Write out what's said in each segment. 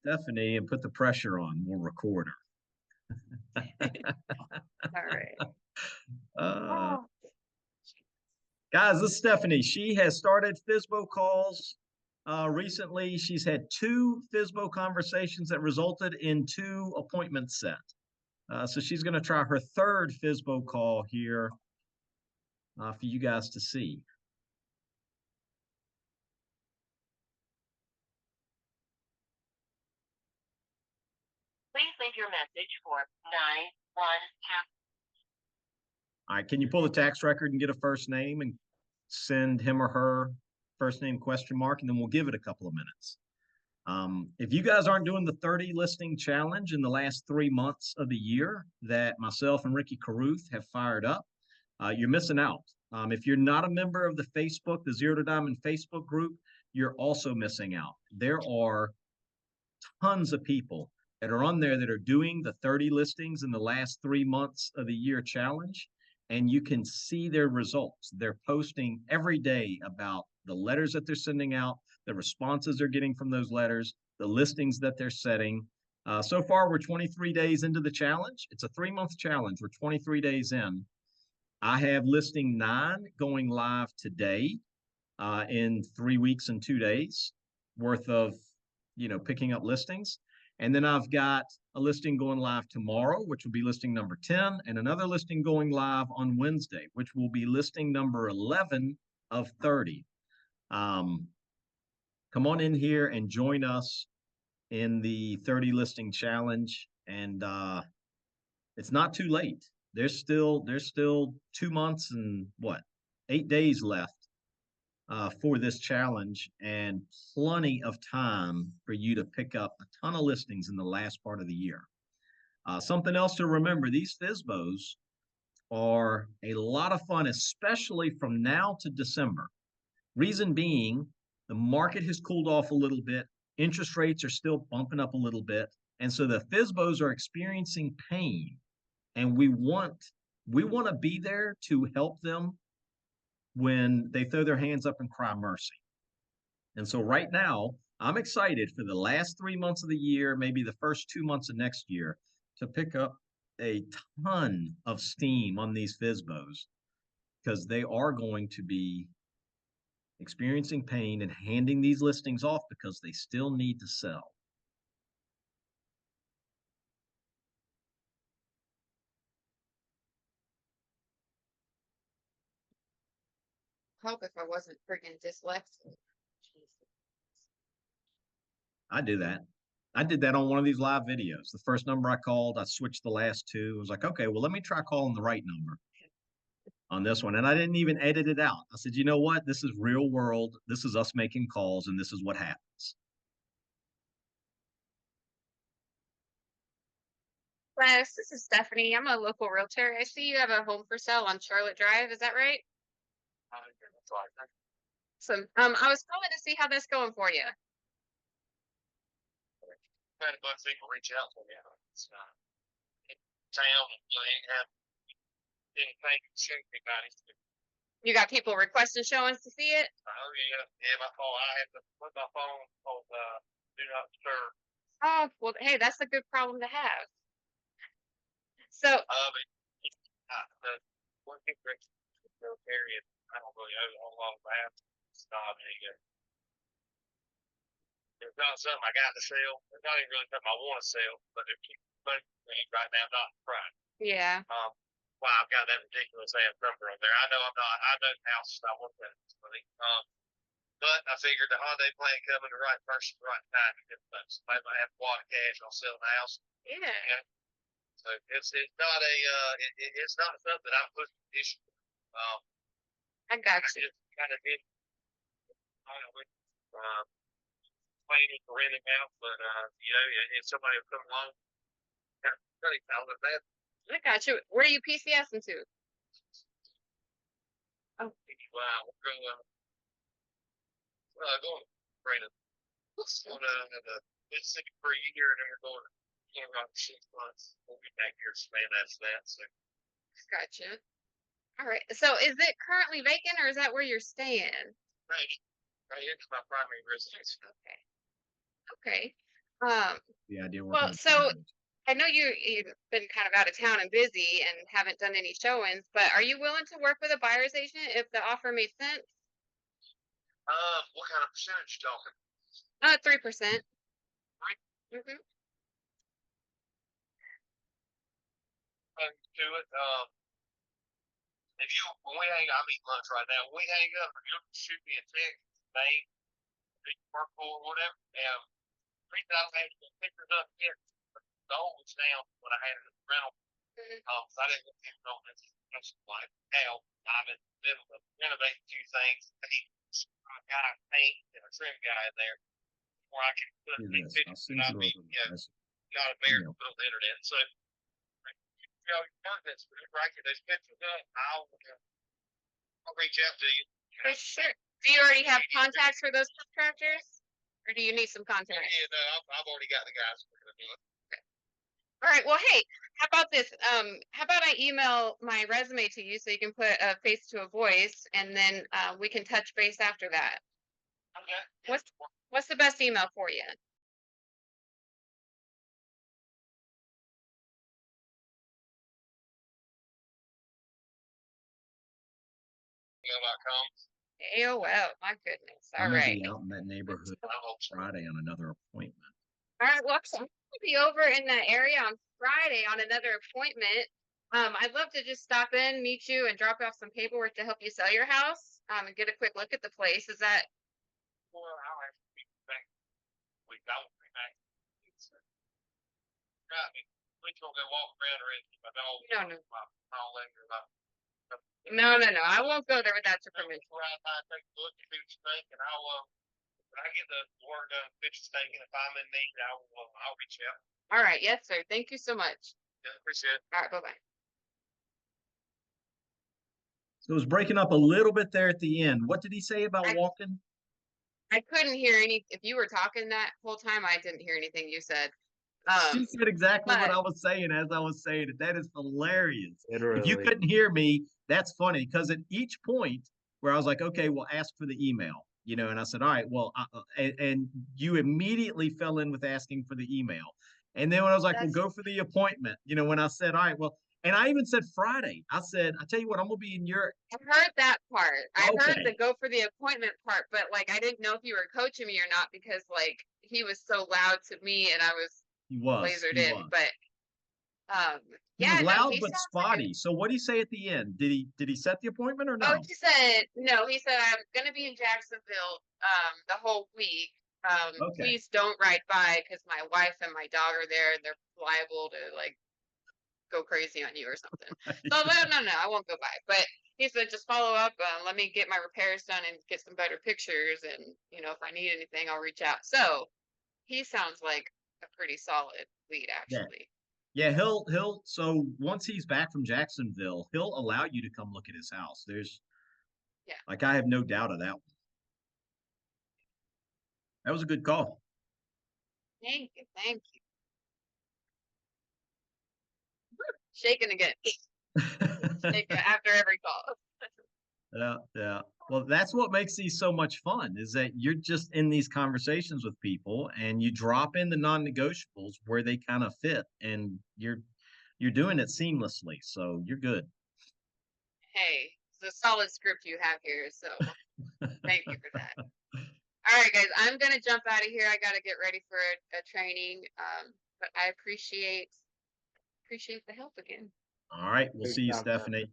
Stephanie and put the pressure on. We'll record All right. her. Uh, Oh, Guys, this is Stephanie. She has started FSBO calls recently. She's had 2 FSBO conversations that resulted in 2 appointments set. So she's going to try her 3rd FSBO call here for you guys to see. Please leave your message for 912. All right, can you pull the tax record and get a first name and send him or her first name question mark, and then we'll give it a couple of minutes. If you guys aren't doing the 30 listing challenge in the last 3 months of the year that myself and Ricky Caruth have fired up, you're missing out. If you're not a member of the Facebook, the Zero to Diamond Facebook group, you're also missing out. There are tons of people that are on there that are doing the 30 listings in the last 3 months of the year challenge, and you can see their results. They're posting every day about the letters that they're sending out, the responses they're getting from those letters, the listings that they're setting. So far, we're 23 days into the challenge. It's a 3-month challenge. We're 23 days in. I have listing 9 going live today in 3 weeks and 2 days worth of, picking up listings. And then I've got a listing going live tomorrow, which will be listing number 10, and another listing going live on Wednesday, which will be listing number 11 of 30. Come on in here and join us in the 30 listing challenge. And it's not too late. There's still 2 months and 8 days left for this challenge, and plenty of time for you to pick up a ton of listings in the last part of the year. Something else to remember, these FSBOs are a lot of fun, especially from now to December. Reason being, the market has cooled off a little bit. Interest rates are still bumping up a little bit. And so the FSBOs are experiencing pain. And we want to be there to help them when they throw their hands up and cry mercy. And so right now, I'm excited for the last 3 months of the year, maybe the first 2 months of next year, to pick up a ton of steam on these FSBOs, because they are going to be experiencing pain and handing these listings off because they still need to sell. hope if I wasn't friggin' dyslexic. I do that. I did that on one of these live videos. The first number I called, I switched the last 2. I was like, okay, well, let me try calling the right number on this one. And I didn't even edit it out. I said, you know what? This is real world. This is us making calls, and this is what happens. Wes, this is Stephanie. I'm a local realtor. I see you have a home for sale on Charlotte Drive. Is that right? So, I was calling to see how that's going for you. Had a bunch of people reach out to me. It's in town, and they have anything to show anybody. You got people requesting showings to see it? Oh yeah, my phone. I have to put my phone on do not disturb. Oh, well, hey, that's a good problem to have. So, But the one thing that area, I don't really know a whole lot about. It's not it's not something I got to sell. It's not even really something I want to sell, but it's right now, not right. yeah. Well, I've got that ridiculous ass number on there. I know the house is not worth that money. But I figured the holiday plan coming the right person, the right time. If somebody might have a lot of cash, I'll sell the house. Yeah. So it's not it's not something I'm pushing issue. I got I you. just kind of did planning to rent it out, but if somebody will come along, really found it bad. I got you. Where are you PCSing to? Oh, wow, we're going. Going to Brandon. Going to Mississippi for a year, and then we're going around 6 months. We'll be back here, man. That's that. So. Gotcha. All right. So, is it currently vacant, or is that where you're staying? Right here's my primary residence. Okay. Okay. The idea of working Well, with so families. I know you've been kind of out of town and busy and haven't done any showings, but are you willing to work with a buyer's agent if the offer made sense? What kind of percentage you talking? 3%. Mm-hmm. To it. If you when we hang, I'm eating lunch right now. When we hang up, if you shoot me a text, name, work for, whatever. And the reason I don't have to pick it up yet, the old was down when I had it in the rental. Mhm. So I didn't want him on this. That's like hell. I'm in the middle of renovating two things. I got a paint and a trim guy in there where I can put Do these this. I'll pictures send that I you mean, over. yeah, not American, put on the internet. So, you know, your this, whenever I get those pictures up, I'll reach out to you. For sure. Do you already have contacts for those contractors? Or do you need some contacts? Yeah, no, I've already got the guys who are going to do it. All right. Well, hey, how about this? How about I email my resume to you so you can put a face to a voice, and then we can touch base after that. Okay. What's the best email for you? Email.com. AOL. My goodness. All I'm gonna right. be out in that neighborhood Friday on another appointment. All right. Well, I'm gonna be over in that area on Friday on another appointment. I'd love to just stop in, meet you, and drop off some paperwork to help you sell your house. And get a quick look at the place. Is that? Well, I'll have to be back. We got to be back. Right. We can go walk around or anything. My dog. No, no. My leg or my. No. I won't go there without your permission. Right, I take a look at each thing, and when I get the work done, finish the thing, and if I'm in need, I'll reach out. All right. Yes, sir. Thank you so much. Yeah, appreciate it. All right. Bye bye. So it was breaking up a little bit there at the end. What did he say about walking? I couldn't hear any. If you were talking that whole time, I didn't hear anything you said. She said exactly what but- I was saying as I was saying it. That is hilarious. Literally. If you couldn't hear me, that's funny because at each point where I was like, okay, well, ask for the email, and I said, all right, well, and you immediately fell in with asking for the email. And then when I was like, well, go for the appointment, when I said, all right, well, and I even said Friday, I said, I tell you what, I'm going to be in your. I heard that part. I heard Okay. the go for the appointment part, but like, I didn't know if you were coaching me or not because like he was so loud to me and I was He was. lasered he in, was. but He yeah, was no, loud he but sounds like spotty. So what did he say at the end? Did he set the appointment or Oh, no? he said no. He said I'm gonna be in Jacksonville the whole week. Okay. Please don't ride by because my wife and my dog are there and they're liable to like go crazy on you or something. So no, I won't go by. But he said just follow up. Let me get my repairs done and get some better pictures. And if I need anything, I'll reach out. So he sounds like a pretty solid lead, actually. Yeah, he'll so once he's back from Jacksonville, he'll allow you to come look at his house. Like I have no doubt of that one. That was a good call. Thank you. Shaking again. Shaking after every call. Yeah. Well, that's what makes these so much fun is that you're just in these conversations with people and you drop in the non-negotiables where they kind of fit and you're doing it seamlessly. So you're good. Hey, it's a solid script you have here, so thank you for that. All right, guys, I'm gonna jump out of here. I gotta get ready for a training. But I appreciate the help again. All right. We'll see you, job, Stephanie.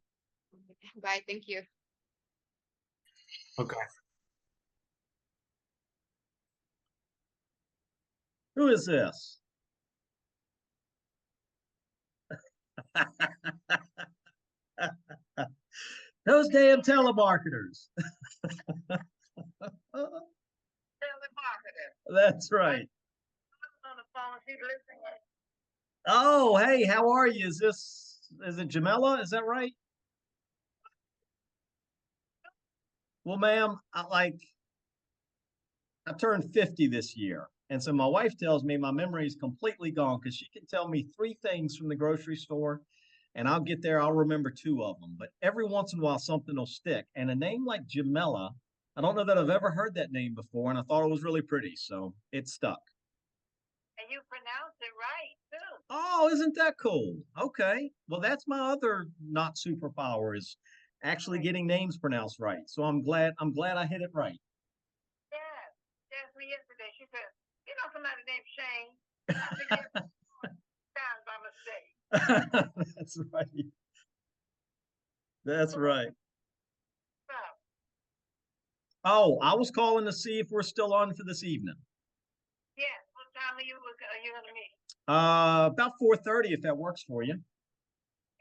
Bye. Thank you. Okay. Who is this? Those damn telemarketers. That's right. Oh, hey, how are you? Is it Jamela? Is that right? Well, ma'am, I turned 50 this year. And so my wife tells me my memory is completely gone because she can tell me 3 things from the grocery store and I'll get there, I'll remember 2 of them. But every once in a while, something will stick. And a name like Jamela, I don't know that I've ever heard that name before. And I thought it was really pretty. So it stuck. And you pronounce it right too. Oh, isn't that cool? Okay. Well, that's my other not superpower is actually getting names pronounced right. So I'm glad I hit it right. Yes. She asked me yesterday. She said, "You know somebody named Shane?" I said, "Yes." Times by mistake. That's right. That's right. So, Oh, I was calling to see if we're still on for this evening. yes. What time are you gonna meet? About 4:30 if that works for you.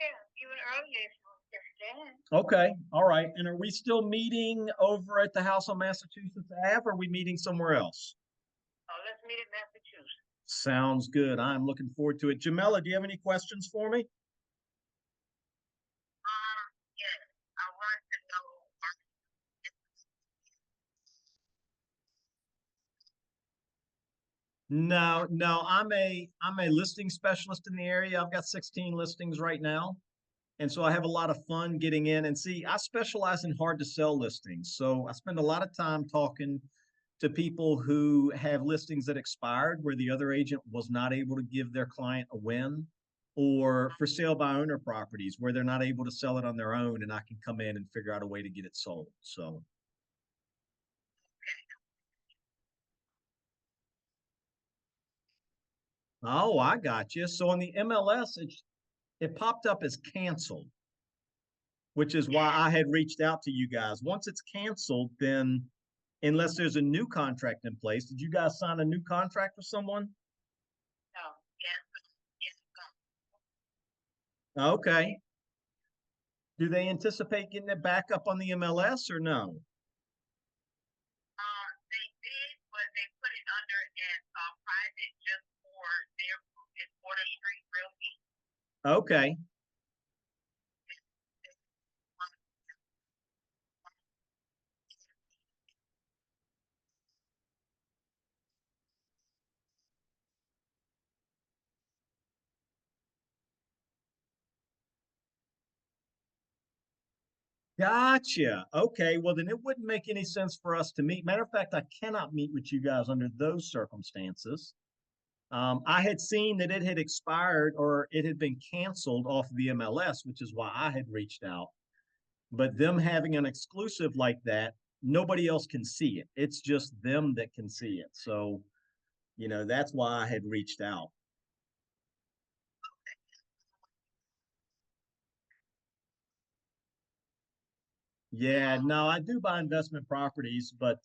Yeah, even earlier if you can. Okay, all right. And are we still meeting over at the house on Massachusetts Ave, or are we meeting somewhere else? Oh, let's meet in Massachusetts. Sounds good. I'm looking forward to it. Jamela, do you have any questions for me? Yes. I want to know. No, no, I'm a listing specialist in the area. I've got 16 listings right now. And so I have a lot of fun getting in and see, I specialize in hard to sell listings. So I spend a lot of time talking to people who have listings that expired where the other agent was not able to give their client a win, or for sale by owner properties where they're not able to sell it on their own and I can come in and figure out a way to get it sold. So, oh, I got you. So on the MLS, it popped up as canceled, which is why I had reached out to you guys. Once it's canceled, then unless there's a new contract in place, did you guys sign a new contract with someone? No. Yes. Yes. Okay. Do they anticipate getting it back up on the MLS or no? They did, but they put it under as private just for their group in Border Street Realty. Okay. Gotcha. Okay. Well, then it wouldn't make any sense for us to meet. Matter of fact, I cannot meet with you guys under those circumstances. I had seen that it had expired or it had been canceled off of the MLS, which is why I had reached out. But them having an exclusive like that, nobody else can see it. It's just them that can see it. So, that's why I had reached out. Yeah, no, I do buy investment properties, but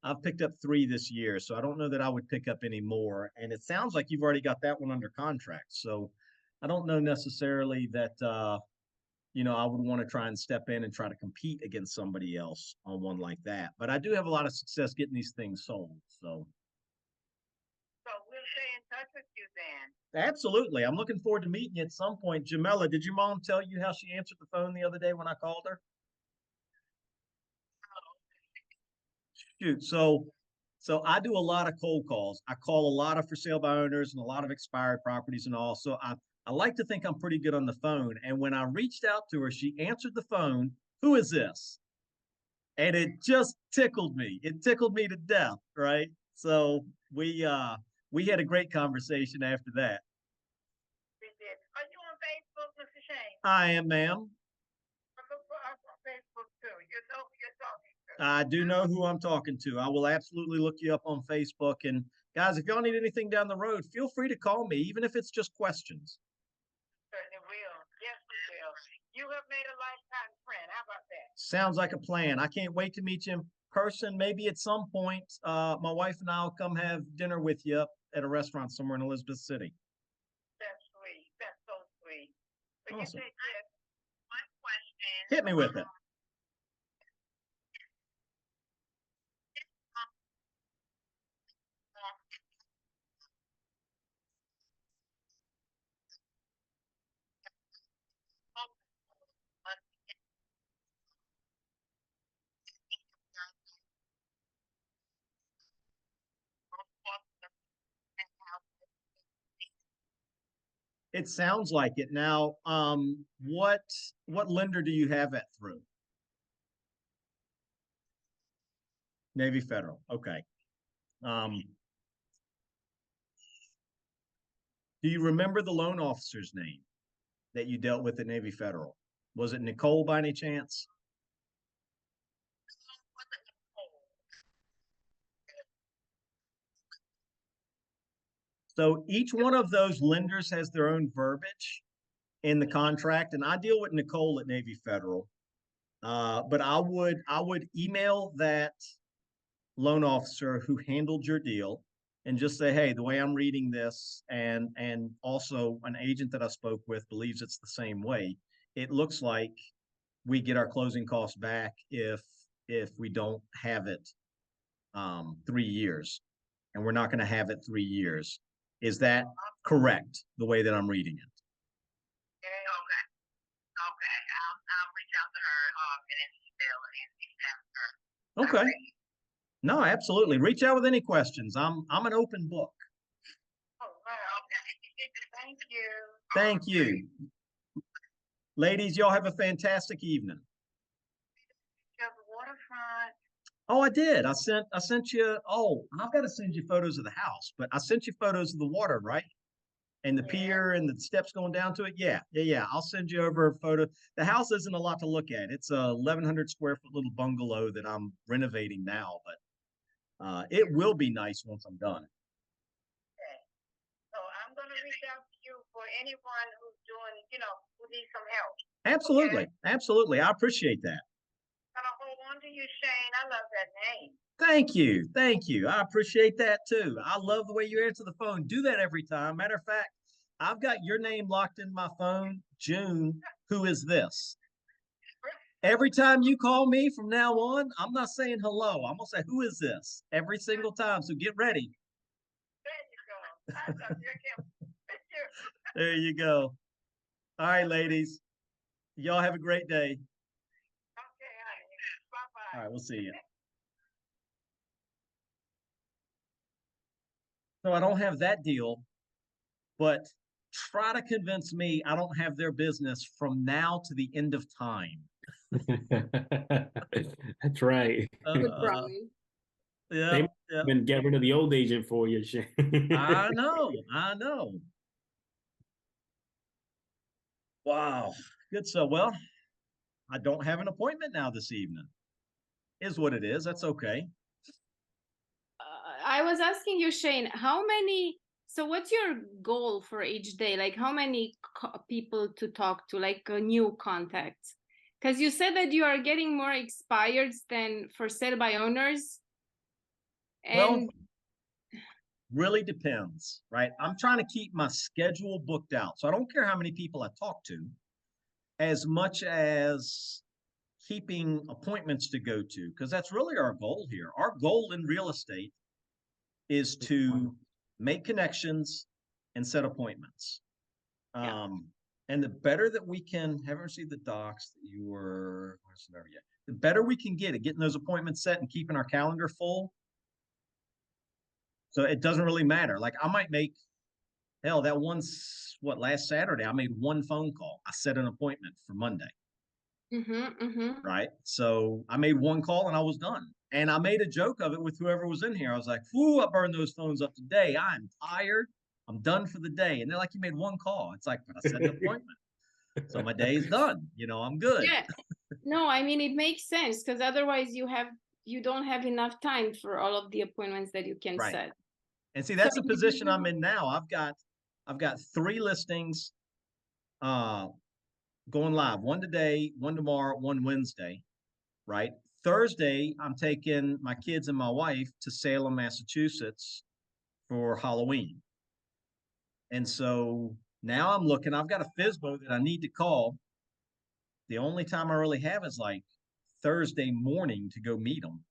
I've picked up 3 this year, so I don't know that I would pick up any more. And it sounds like you've already got that one under contract. So I don't know necessarily that I would want to try and step in and try to compete against somebody else on one like that. But I do have a lot of success getting these things sold. So So we'll stay in touch with you then. absolutely. I'm looking forward to meeting you at some point. Jamela, did your mom tell you how she answered the phone the other day when I called her? Shoot. So I do a lot of cold calls. I call a lot of for sale by owners and a lot of expired properties and all. So I like to think I'm pretty good on the phone. And when I reached out to her, she answered the phone. Who is this? And it just tickled me. It tickled me to death, right? So we had a great conversation after that. We did. Are you on Facebook, Mr. Shane? I am, ma'am. Look for us on Facebook too. You know who you're talking to. I do know who I'm talking to. I will absolutely look you up on Facebook. And guys, if y'all need anything down the road, feel free to call me, even if it's just questions. Certainly will. Yes, we will. You have made a lifetime friend. How about that? Sounds like a plan. I can't wait to meet you in person. Maybe at some point, my wife and I will come have dinner with you up at a restaurant somewhere in Elizabeth City. That's sweet. That's so sweet. But Awesome. you take care. One question. Hit me with it. It sounds like it. Now, what lender do you have that through? Navy Federal. Okay. Um, Do you remember the loan officer's name that you dealt with at Navy Federal? Was it Nicole by any chance? So each one of those lenders has their own verbiage in the contract, and I deal with Nicole at Navy Federal. But I would email that loan officer who handled your deal and just say, hey, the way I'm reading this, and also an agent that I spoke with believes it's the same way. It looks like we get our closing costs back if we don't have it 3 years, and we're not going to have it 3 years. Is that correct? The way that I'm reading it? Okay. Okay. I'll reach out to her in an email and ask her. Okay. No, absolutely. Reach out with any questions. I'm an open book. Oh, wow. Okay. Thank you. Thank you. Ladies, y'all have a fantastic evening. Just waterfront. Oh, I did. I sent you. Oh, I've got to send you photos of the house, but I sent you photos of the water, right? And the Yeah. pier and the steps going down to it. Yeah. I'll send you over a photo. The house isn't a lot to look at. It's a 1,100 square foot little bungalow that I'm renovating now, but it will be nice once I'm done. Okay. So I'm gonna reach out to you for anyone who's doing, who needs some help. Absolutely, absolutely. I appreciate that. Gonna hold on to you, Shane. I love that name. Thank you. I appreciate that too. I love the way you answer the phone. Do that every time. Matter of fact, I've got your name locked in my phone. June, who is this? Every time you call me from now on, I'm not saying hello. I'm gonna say, who is this? Every single time. So get ready. There you go. I love your picture. There you go. All right, ladies. Y'all have a great day. Okay, honey. Bye-bye. All right, we'll see you. So I don't have that deal, but try to convince me I don't have their business from now to the end of time. That's right. Good Brian. Yeah, yeah. Then get rid of the old agent for you, Shane. I know. Wow. Good. So, well, I don't have an appointment now this evening. Is what it is. That's okay. I was asking you, Shane, how many, so what's your goal for each day? Like how many people to talk to, like new contacts? Because you said that you are getting more expireds than for sale by owners. Well, And really depends, right? I'm trying to keep my schedule booked out. So I don't care how many people I talk to, as much as keeping appointments to go to, because that's really our goal here. Our goal in real estate is to make connections and set appointments. Yeah. And the better that we can, haven't received the docs that you were, yet. The better we can get at getting those appointments set and keeping our calendar full. So it doesn't really matter. Like I might make, hell, that once, last Saturday, I made one phone call. I set an appointment for Monday. Right. So I made one call and I was done. And I made a joke of it with whoever was in here. I was like, whoo, I burned those phones up today. I'm tired. I'm done for the day. And they're like, you made one call. It's like, but I set an appointment. So my day is done. I'm good. Yeah. No, I mean, it makes sense because otherwise you don't have enough time for all of the appointments that you can set. And see, that's the position I'm in now. I've got 3 listings going live. One today, one tomorrow, one Wednesday, right? Thursday, I'm taking my kids and my wife to Salem, Massachusetts for Halloween. And so now I'm looking, I've got a FSBO that I need to call. The only time I really have is like Thursday morning to go meet them.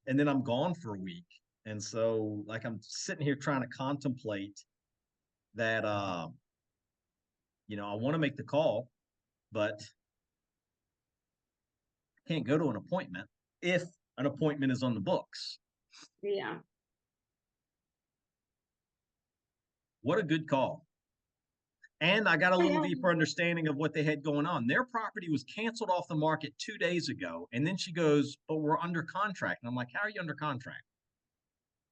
And then I'm gone for a week. And so like I'm sitting here trying to contemplate that, I want to make the call, but I can't go to an appointment if an appointment is on the books. Yeah. What a good call. And I got a little deeper understanding of what they had going on. Their property was canceled off the market 2 days ago. And then she goes, but we're under contract. And I'm like, how are you under contract?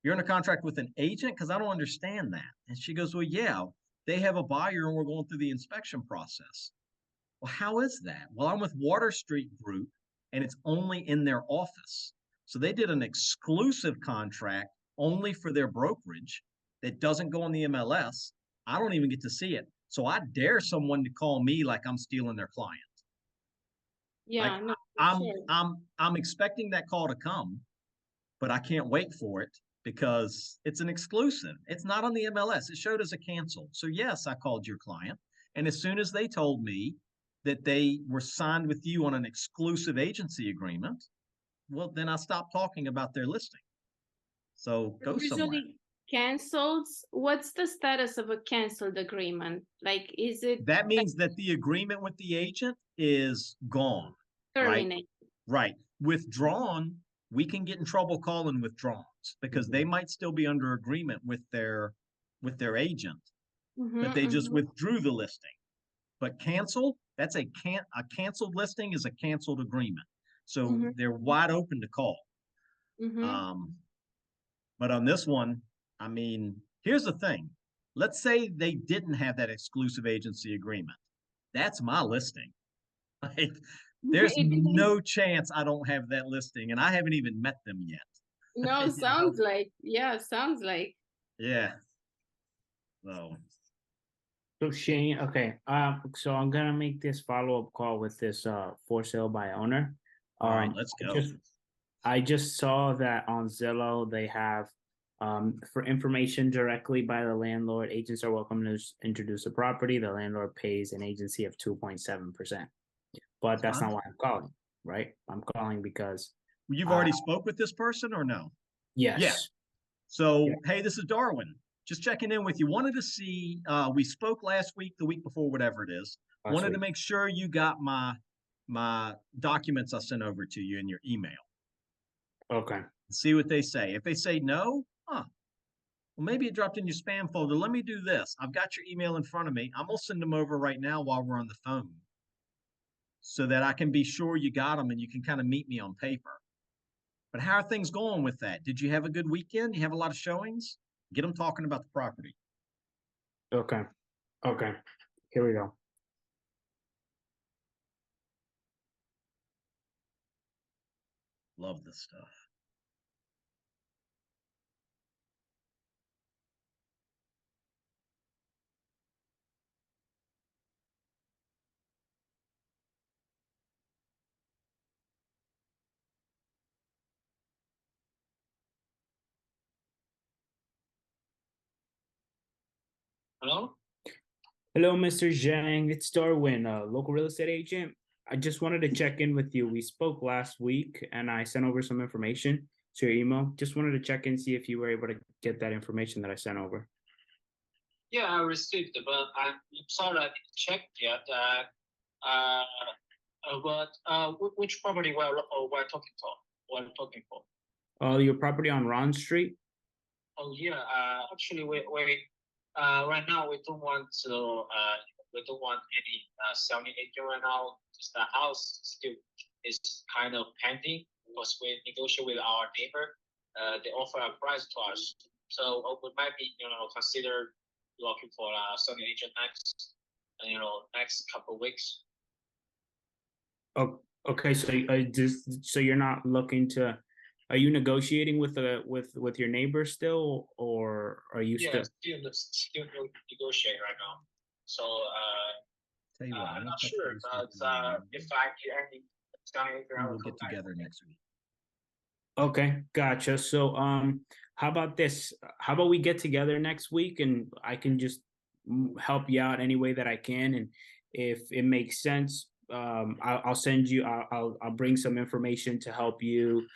You're in a contract with an agent? Because I don't understand that. And she goes, well, yeah, they have a buyer and we're going through the inspection process. Well, how is that? Well, I'm with Water Street Group and it's only in their office. So they did an exclusive contract only for their brokerage that doesn't go on the MLS. I don't even get to see it. So I dare someone to call me like I'm stealing their client. Yeah, Like no, for I'm sure. I'm expecting that call to come, but I can't wait for it because it's an exclusive. It's not on the MLS. It showed as a cancel. So yes, I called your client. And as soon as they told me that they were signed with you on an exclusive agency agreement, well, then I stopped talking about their listing. So go somewhere. Usually cancels. What's the status of a canceled agreement? Like, is it That means that the agreement with the agent is gone, right? terminated? Right. Withdrawn, we can get in trouble calling withdrawals because they might still be under agreement with their agent, but they just withdrew the listing. But cancel, that's a canceled listing is a canceled agreement. So they're wide open to call. But on this one, I mean, here's the thing. Let's say they didn't have that exclusive agency agreement. That's my listing. Like, there's no chance I don't have that listing, and I haven't even met them yet. No, You know? sounds like, yeah, sounds like. Yeah. So So Shane, okay. So I'm gonna make this follow-up call with this for sale by owner. all right, let's go. I just saw that on Zillow they have for information directly by the landlord, agents are welcome to introduce a property. The landlord pays an agency of 2.7%. But that's not why I'm calling, right? I'm calling because You've already spoke with this person or no? yes. Yeah. So, hey, this is Darwin. Just checking in with you. Wanted to see, we spoke last week, the week before, whatever it is. Wanted to make sure you got my documents I sent over to you in your email. Okay. See what they say. If they say no, well, maybe it dropped in your spam folder. Let me do this. I've got your email in front of me. I'm gonna send them over right now while we're on the phone so that I can be sure you got them and you can kind of meet me on paper. But how are things going with that? Did you have a good weekend? You have a lot of showings? Get them talking about the property. Okay. Okay. Here we go. Love this stuff. Hello? Hello, Mr. Zhang. It's Darwin, a local real estate agent. I just wanted to check in with you. We spoke last week and I sent over some information to your email. Just wanted to check in, see if you were able to get that information that I sent over. Yeah, I received it, but I'm sorry I didn't check yet. Which property we're talking for? We're talking for? Your property on Ron Street? Oh yeah. Actually, we right now we don't want any selling agent right now. Just the house still is kind of pending because we negotiate with our neighbor. They offer a price to us, so we might be consider looking for a selling agent next couple of weeks. Oh, okay. So you're not looking to. Are you negotiating with your neighbor still, or are you still negotiate right now? So Tell you what, I'm not sure, but if I get any, we'll get together next week. Okay, gotcha. So how about this? How about we get together next week and I can just help you out any way that I can, and if it makes sense, I'll send you. I'll bring some information to help you.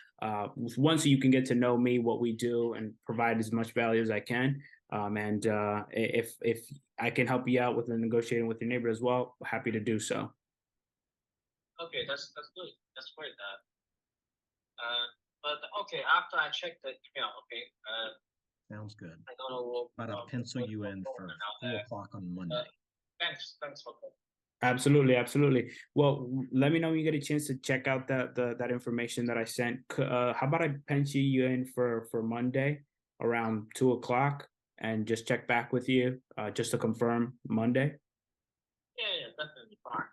Once you can get to know me, what we do, and provide as much value as I can. And if I can help you out with the negotiating with your neighbor as well, happy to do so. Okay, that's good. That's great. But okay, after I check the email, okay. Sounds good. I don't know. About to pencil you in for 4 o'clock on Monday. Thanks for that. Absolutely. Well, let me know when you get a chance to check out that information that I sent. How about I pencil you in for Monday? around 2 o'clock and just check back with you just to confirm Monday? Yeah, definitely fine.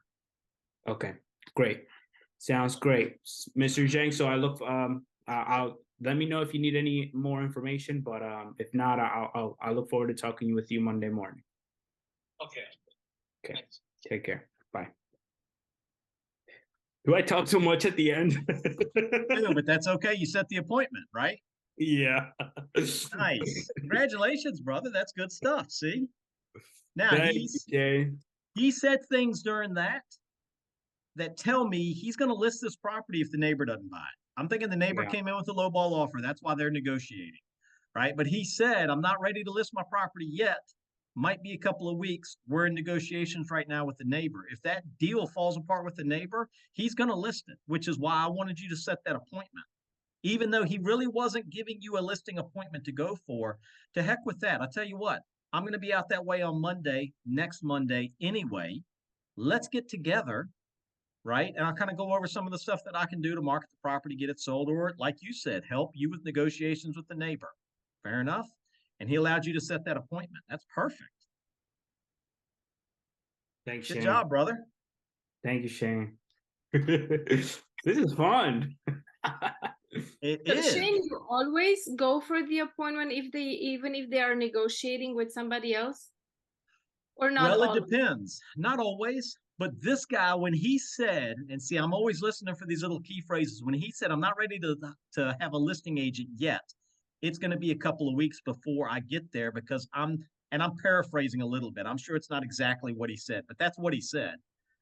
Okay, great. Sounds great, Mr. Zhang. So I'll let me know if you need any more information, but if not, I'll look forward to talking with you Monday morning. Okay. Okay. Thanks. Take care. Bye. Do I talk too much at the end? No, but that's okay. You set the appointment, right? Yeah. Nice. Congratulations, brother. That's good stuff. See? Now Thank you, Jay. he said things during that tell me he's going to list this property if the neighbor doesn't buy it. I'm thinking the neighbor Yeah. came in with a low ball offer. That's why they're negotiating, right? But he said, I'm not ready to list my property yet. Might be a couple of weeks. We're in negotiations right now with the neighbor. If that deal falls apart with the neighbor, he's going to list it, which is why I wanted you to set that appointment. Even though he really wasn't giving you a listing appointment to go for, to heck with that. I'll tell you what, I'm going to be out that way on Monday, next Monday anyway. Let's get together, right? And I'll kind of go over some of the stuff that I can do to market the property, get it sold, or like you said, help you with negotiations with the neighbor. Fair enough. And he allowed you to set that appointment. That's perfect. Thanks, Good Shane. job, brother. Thank you, Shane. This is fun. It So is. Shane, you always go for the appointment even if they are negotiating with somebody else? Or not Well, it always? depends. Not always. But this guy, when he said, and see, I'm always listening for these little key phrases. When he said, I'm not ready to have a listing agent yet, it's going to be a couple of weeks before I get there because I'm paraphrasing a little bit. I'm sure it's not exactly what he said, but that's what he said.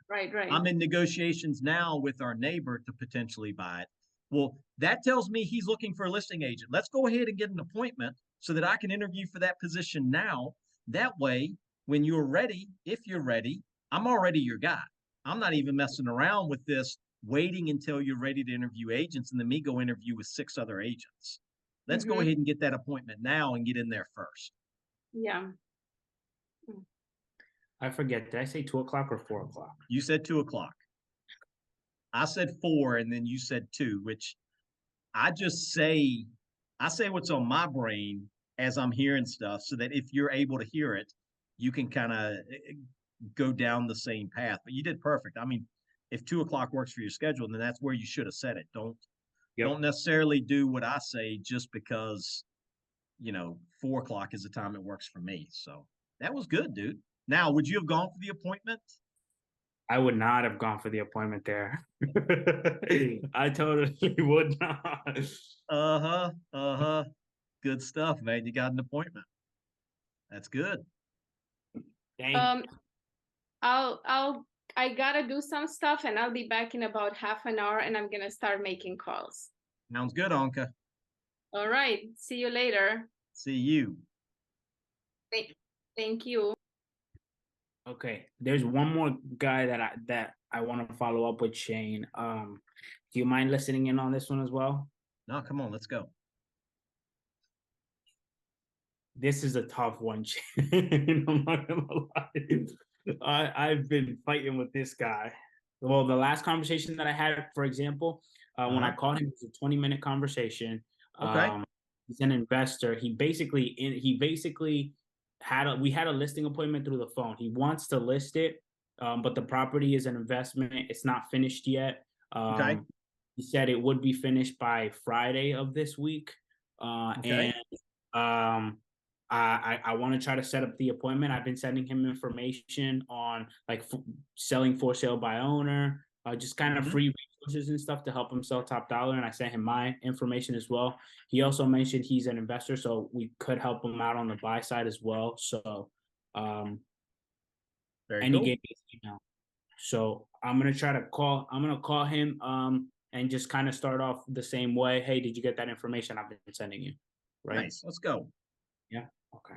Right, right. I'm in negotiations now with our neighbor to potentially buy it. Well, that tells me he's looking for a listing agent. Let's go ahead and get an appointment so that I can interview for that position now. That way, when you're ready, if you're ready, I'm already your guy. I'm not even messing around with this, waiting until you're ready to interview agents and then me go interview with 6 other agents. Let's go Mhm. ahead and get that appointment now and get in there first. Yeah. I forget. Did I say 2 o'clock or 4 o'clock? You said 2 o'clock. I said 4, and then you said 2, which I just say, I say what's on my brain as I'm hearing stuff so that if you're able to hear it, you can kind of go down the same path. But you did perfect. I mean, if 2 o'clock works for your schedule, then that's where you should have said it. Don't necessarily do what I say just because, 4 o'clock is the time it works for me. So that was good, dude. Now, would you have gone for the appointment? I would not have gone for the appointment there. I totally would not. Uh-huh. Uh-huh. Good stuff, man. You got an appointment. That's good. Thank I gotta do some stuff and I'll be back in about half an hour and I'm gonna start making calls. Sounds good, Anka. All right, see you later. See you. Thank you. Okay, there's one more guy that I want to follow up with, Shane. Do you mind listening in on this one as well? No, come on, let's go. This is a tough one, Shane. I'm not gonna lie. I've been fighting with this guy. Well, the last conversation that I had, for example, when I called him, it was a 20-minute conversation. Okay. He's an investor. He basically we had a listing appointment through the phone. He wants to list it, but the property is an investment. It's not finished yet. Okay. He said it would be finished by Friday of this week. Okay. And I want to try to set up the appointment. I've been sending him information on like selling for sale by owner, just kind of free resources and stuff to help him sell top dollar. And I sent him my information as well. He also mentioned he's an investor, so we could help him out on the buy side as well. So, Very and he cool. gave me his email. So I'm gonna call him and just kind of start off the same way. Hey, did you get that information I've been sending you? Right. Nice. Let's go. Yeah. Okay.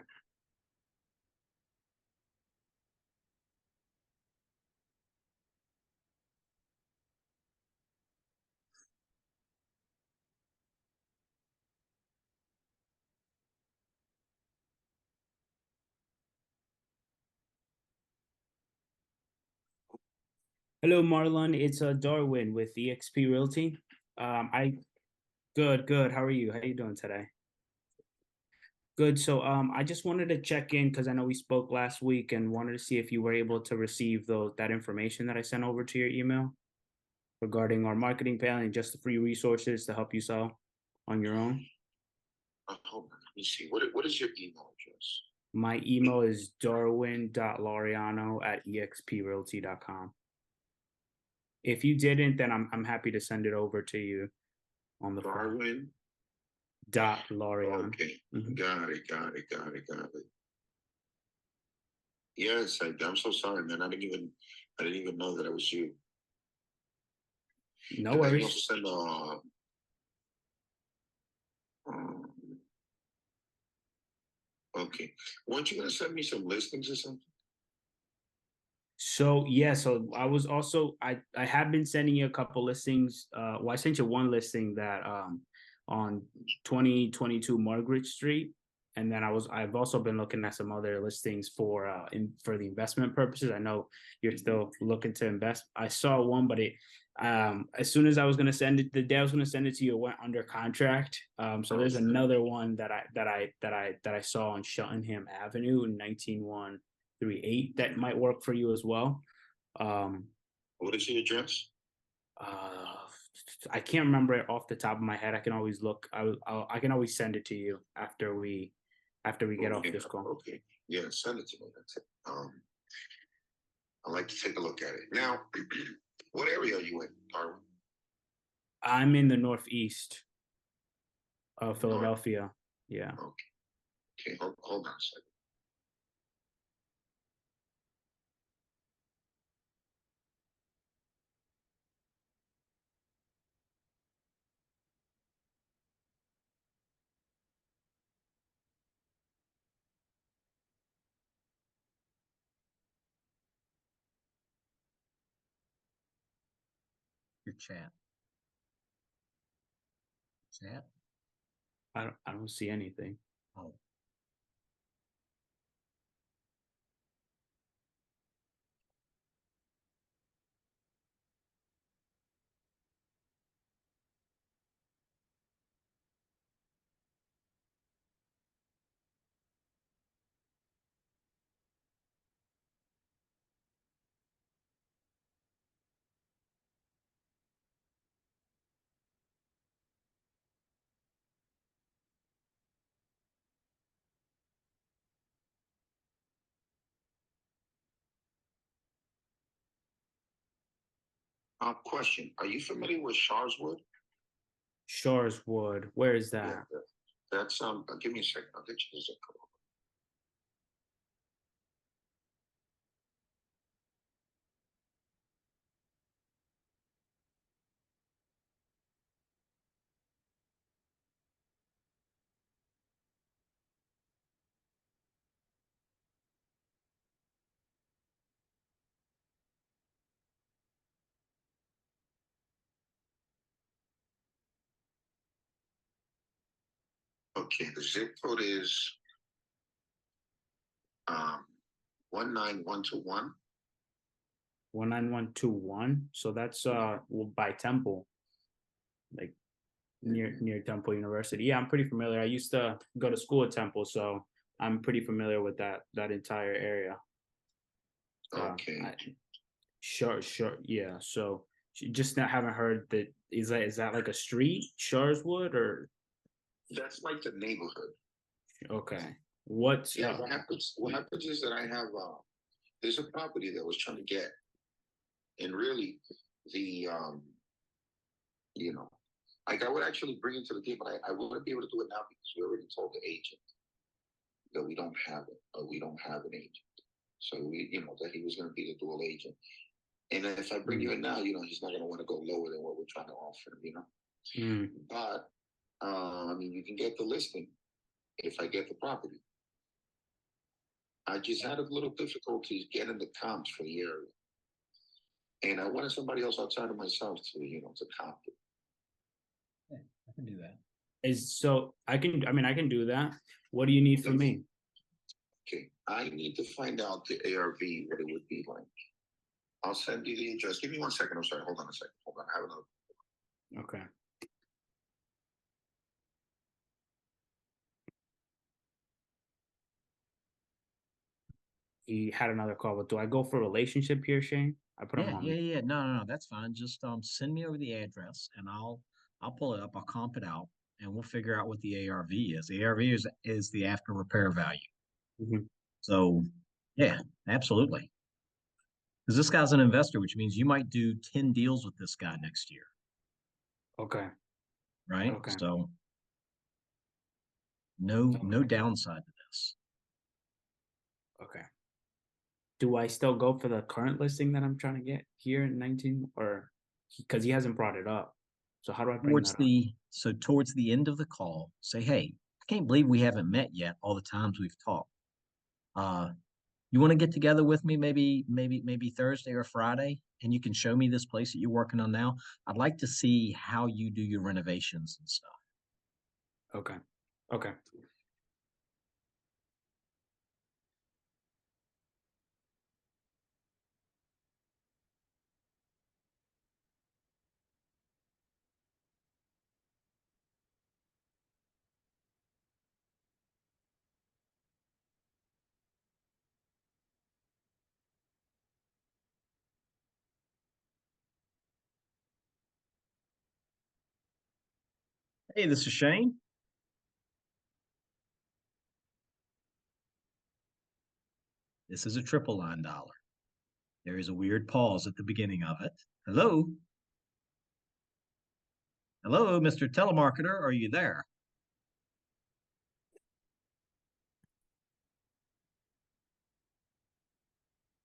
Hello, Marlon. It's Darwin with EXP Realty. I good. How are you? How are you doing today? Good. So I just wanted to check in because I know we spoke last week and wanted to see if you were able to receive that information that I sent over to your email regarding our marketing plan and just the free resources to help you sell on your own. Hold on, let me see. What is your email address? My email is darwin.laureano@exprealty.com. If you didn't, then I'm happy to send it over to you on the phone. Darwin. Laureano. Okay, Mhm. got it. Yes, I'm so sorry, man. I didn't even know that it was you. No And then you worries. also send okay. Weren't you gonna send me some listings or something? So yeah, so I was also I have been sending you a couple listings. Well, I sent you one listing that on 2022 Margaret Street, and then I've also been looking at some other listings for for the investment purposes. I know you're still looking to invest. I saw one, but it as soon as I was gonna send it, the day I was gonna send it to you, it went under contract. So there's another one that I saw on Cheltenham Avenue in 19138 that might work for you as well. What is the address? I can't remember it off the top of my head. I can always look. I can always send it to you after we get off Okay, this call. Okay, yeah, send it to me. That's it. I'd like to take a look at it. Now, what area are you in, Darwin? I'm in the northeast of Philadelphia. Yeah. Okay, hold on a second. Your chat. Chat? I don't see anything. Oh. Question: are you familiar with Sharswood? Shoreswood. Where is that? Yeah, that's give me a second. I'll get you the zip code. Okay, the zip code is 19121. 19121. So that's by Temple, like near Temple University. Yeah, I'm pretty familiar. I used to go to school at Temple, so I'm pretty familiar with that entire area. Okay. Sure. Yeah. So just not haven't heard that. Is that like a street, Sharswood, or That's like the neighborhood. okay? What's Yeah, what happens is that I have there's a property that I was trying to get, and really the you know, like I would actually bring it to the table. I wouldn't be able to do it now because we already told the agent that we don't have it, or we don't have an agent. So that he was going to be the dual agent. And if I bring you in now, he's not going to want to go lower than what we're trying to offer him. But I mean, you can get the listing if I get the property. I just had a little difficulties getting the comps for the area, and I wanted somebody else outside of myself to comp it. Yeah, I can do that. I can do that. What do you need from me? Okay, I need to find out the ARV, what it would be like. I'll send you the address. Give me 1 second. I'm sorry. Hold on a second. Hold on. I have another. Okay. he had another call. But do I go for relationship here, Shane? I put him Yeah, on. yeah. No, that's fine. Just send me over the address and I'll pull it up. I'll comp it out and we'll figure out what the ARV is. The ARV is the after repair value. Mhm. So yeah, absolutely. Because this guy's an investor, which means you might do 10 deals with this guy next year, Okay. right? Okay. So no downside to this. Okay. Do I still go for the current listing that I'm trying to get here in 19, or because he hasn't brought it up? So how do I bring that up? Towards the end of the call, say, hey, I can't believe we haven't met yet all the times we've talked. You want to get together with me maybe Thursday or Friday, and you can show me this place that you're working on now. I'd like to see how you do your renovations and stuff. Okay. Okay. Hey, this is Shane. This is a triple line dollar. There is a weird pause at the beginning of it. Hello? Hello, Mr. Telemarketer, are you there?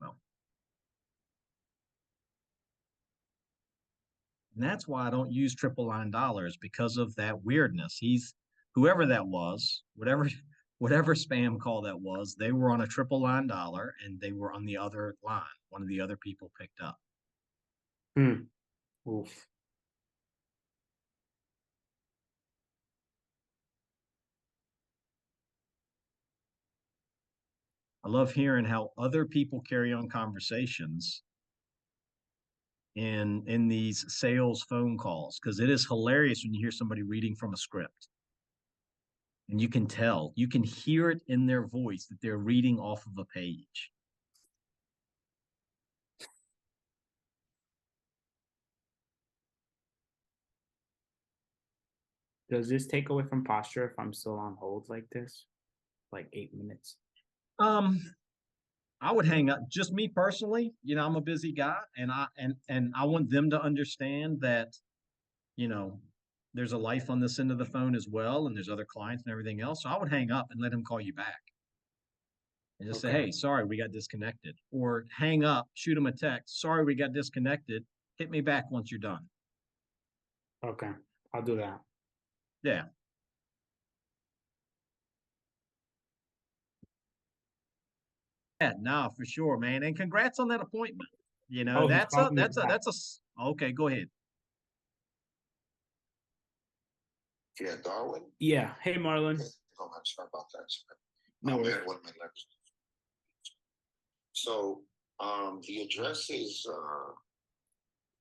Well, and that's why I don't use triple line dollars because of that weirdness. Whoever that was, whatever spam call that was, they were on a triple line dollar and they were on the other line. One of the other people picked up. Oof. I love hearing how other people carry on conversations in these sales phone calls because it is hilarious when you hear somebody reading from a script. And you can hear it in their voice that they're reading off of a page. Does this take away from posture if I'm still on hold like this? Like 8 minutes? I would hang up. Just me personally, I'm a busy guy and I want them to understand that, you know, there's a life on this end of the phone as well, and there's other clients and everything else. So I would hang up and let him call you back. And just say, Okay. hey, sorry, we got disconnected. Or hang up, shoot him a text. Sorry, we got disconnected. Hit me back once you're done. Okay. I'll do that. Yeah. Yeah, no, for sure, man. And congrats on that appointment. Oh, he's calling me back. Okay, go ahead. Yeah, Darwin. Yeah. Hey, Marlon. Oh, I'm sorry about that. No worries. One of my letters. So, the address is,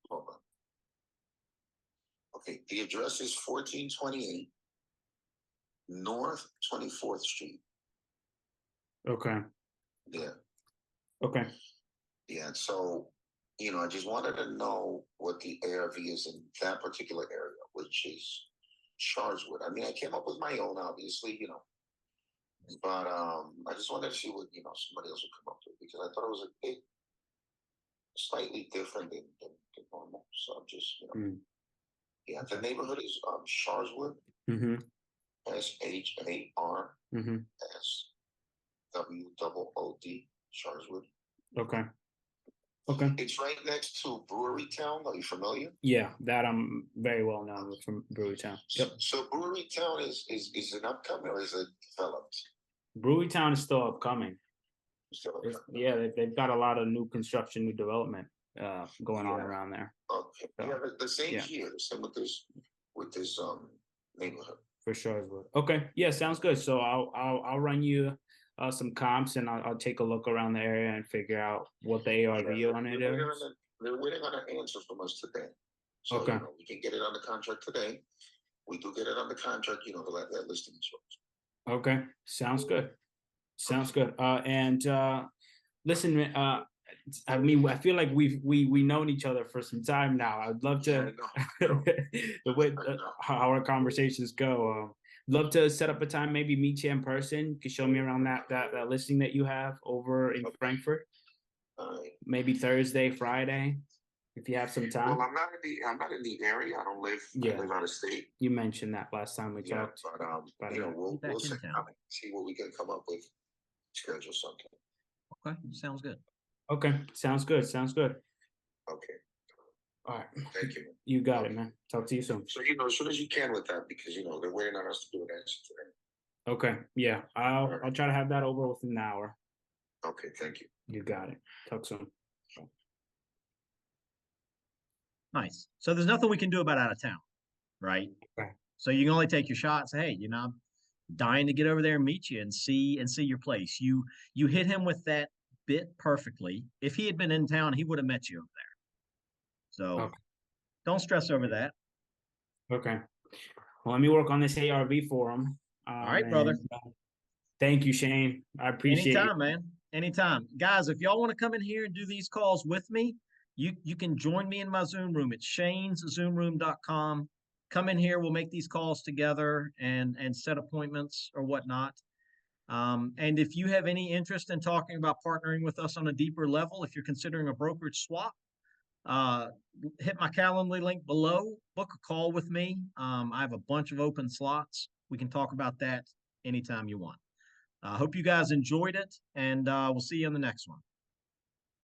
hold on. Okay, the address is 1428 North 24th Street. Okay. Yeah. Okay. Yeah. So, I just wanted to know what the ARV is in that particular area, which is Sharswood. I mean, I came up with my own, obviously, but I just wanted to see what, somebody else would come up with because I thought it was a bit slightly different than normal. So I'm just, yeah, the neighborhood is Sharswood, Mm-hmm. SHAR Mm-hmm. SWOOD, Sharswood. Okay. Okay. It's right next to Brewery Town. Are you familiar? Yeah, that I'm very well known with from Brewery Town. Yep. So Brewery Town is an upcoming or is it developed? Brewery Town is still upcoming. Still upcoming. Yeah, they've got a lot of new construction, new development going on around there. Okay. So, Yeah, the same yeah. here. The same with this neighborhood. For sure as well. Okay. Yeah, sounds good. So I'll run you some comps and I'll take a look around the area and figure out what the ARV on it is. They're waiting on an answer from us today. So Okay. we can get it on the contract today. We do get it on the contract, that listing is yours. Okay. Sounds good. Sounds good. And listen, I mean, I feel like we known each other for some time now. I'd love to the way how our conversations go. Love to set up a time, maybe meet you in person. You can show me around that listing that you have over in Frankfurt. Maybe Thursday, Friday, if you have some time. Well, I'm not in the area. I don't live. Yeah. I live out of state. You mentioned that last time we Yeah, talked. but But, we'll Back in sit town. down and see what we can come up with. Schedule something. Okay, sounds good. Okay, sounds good. Sounds good. Okay. All right, Thank you. you got it, man. Talk to you soon. So as soon as you can with that, because they're waiting on us to do an answer today. Okay, yeah, I'll try to have that over within an hour. Okay, thank you. You got it. Talk soon. Nice. So there's nothing we can do about out of town, right? Right. So you can only take your shots. Hey, I'm dying to get over there and meet you and see your place. You hit him with that bit perfectly. If he had been in town, he would have met you over there. So Okay. don't stress over that. Okay. Well, let me work on this ARV for him. All right, brother. Thank you, Shane. I appreciate Anytime, man. Anytime. Guys, if y'all want to come in here and do these calls with me, you can join me in my Zoom room. It's shaneszoomroom.com. Come in here. We'll make these calls together and set appointments or whatnot. And if you have any interest in talking about partnering with us on a deeper level, if you're considering a brokerage swap, hit my Calendly link below, book a call with me. I have a bunch of open slots. We can talk about that anytime you want. I hope you guys enjoyed it, and we'll see you on the next one.